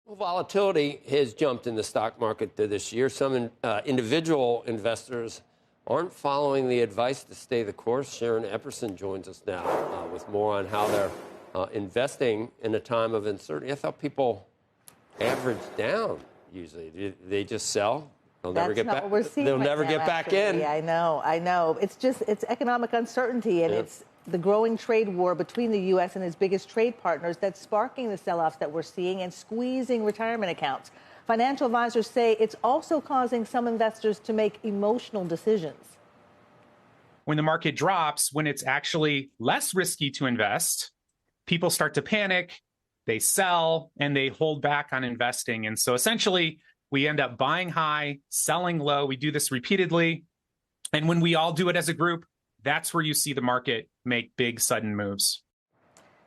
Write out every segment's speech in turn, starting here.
Well, volatility has jumped in the stock market this year. Some individual investors aren't following the advice to stay the course. Sharon Epperson joins us now with more on how they're investing in a time of uncertainty. I thought people average down usually. They just sell. They'll never get back. They'll never get back in. I know. It's economic uncertainty, and it's the growing trade war between the U.S. and its biggest trade partners that's sparking the sell-offs that we're seeing and squeezing retirement accounts. Financial advisors say it's also causing some investors to make emotional decisions. When the market drops, when it's actually less risky to invest, people start to panic, they sell, and they hold back on investing. And so essentially, we end up buying high, selling low. We do this repeatedly. And when we all do it as a group, that's where you see the market make big, sudden moves.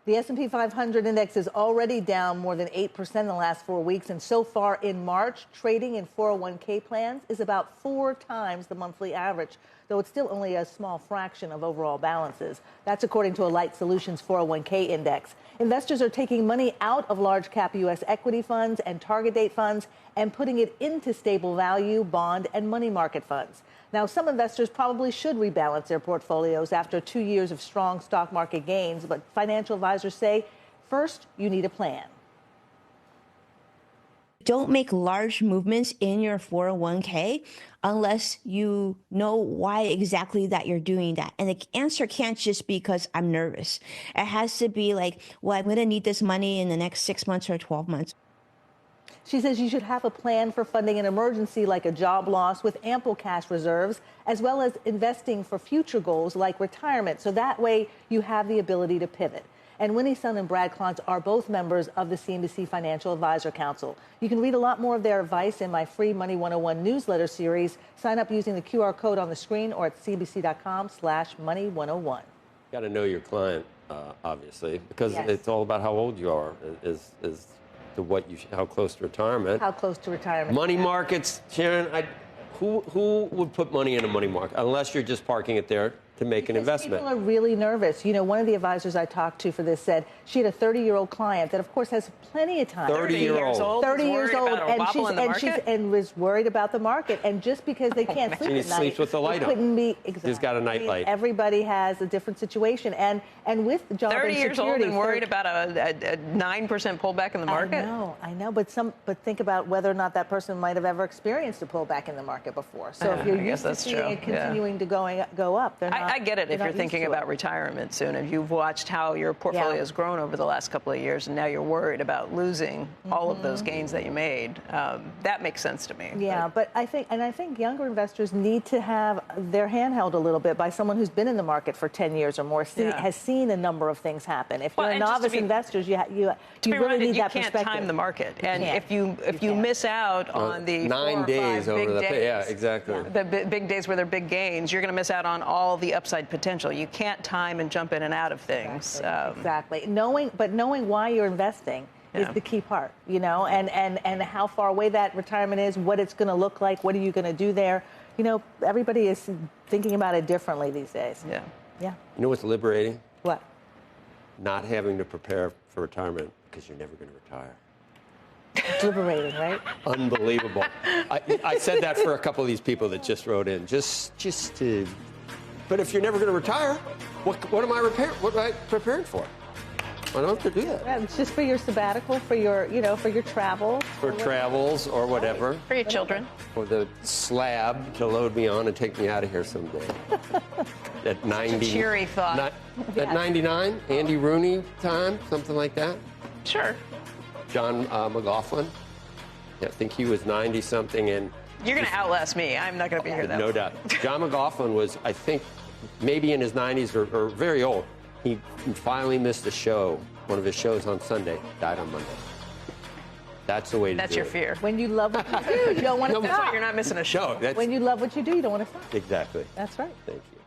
The S&P 500 index is already down more than 8% in the last 4 weeks. And so far in March, trading in 401k plans is about 4 times the monthly average, though it's still only a small fraction of overall balances. That's according to a Light Solutions 401k index. Investors are taking money out of large cap U.S. equity funds and target date funds and putting it into stable value, bond, and money market funds. Now, some investors probably should rebalance their portfolios after 2 years of strong stock market gains, but financial advisors say, first, you need a plan. Don't make large movements in your 401k unless you know why exactly that you're doing that. And the answer can't just be because I'm nervous. It has to be like, well, I'm going to need this money in the next 6 months or 12 months. She says you should have a plan for funding an emergency like a job loss with ample cash reserves, as well as investing for future goals like retirement. So that way you have the ability to pivot. And Winnie Sun and Brad Klontz are both members of the CNBC Financial Advisor Council. You can read a lot more of their advice in my free Money 101 newsletter series. Sign up using the QR code on the screen or at cnbc.com/money101. Got to know your client, obviously, because it's all about how old you are. Is to what you how close to retirement. How close to retirement. Money markets, Sharon. Who would put money in a money market unless you're just parking it there to make an investment? People are really nervous. You know, one of the advisors I talked to for this said she had a 30-year-old client that, of course, has plenty of time. 30 years old, and was worried about the market. And just because they can't sleep at night, sleeps with the light on. Couldn't be exactly. She's got a night light. Everybody has a different situation, and with the job 30 years insecurity, old and worried about a 9% pullback in the market. I know, but think about whether or not that person might have ever experienced a pullback in the market before. So if you're used to seeing it continuing to go up, they're not. I get it if you're thinking about retirement soon, and you've watched how your portfolio has grown over the last couple of years, and now you're worried about losing all of those gains that you made. That makes sense to me. Yeah, but I think younger investors need to have their hand held a little bit by someone who's been in the market for 10 years or more, has seen a number of things happen. If you're a novice investor, you really need that perspective. You can't time the market, and if you miss out on the 9 days over the exactly. The big days where they're big gains, you're going to miss out on all the upside potential. You can't time and jump in and out of things. Exactly. Knowing why you're investing is the key part, you know, and how far away that retirement is, what it's going to look like, what are you going to do there. You know, everybody is thinking about it differently these days. Yeah. You know what's liberating? What? Not having to prepare for retirement because you're never going to retire. It's liberating, right? Unbelievable. I said that for a couple of these people that just wrote in. But if you're never going to retire, what am I preparing for? I don't have to do that. Yeah, it's just for your sabbatical, for your travels. For travels or whatever. For your children. For the slab to load me on and take me out of here someday. At 90. It's a cheery thought. At 99, Andy Rooney time, something like that. Sure. John McLaughlin. I think he was 90-something. And you're going to outlast me. I'm not going to be here that No doubt. John McLaughlin was, I think, maybe in his 90s or very old. He finally missed a show, one of his shows on Sunday, died on Monday. That's the way to do it. That's your fear. When you love what you do, you don't want to stop. That's why you're not missing a show. When you love what you do, you don't want to stop. Exactly. That's right. Thank you.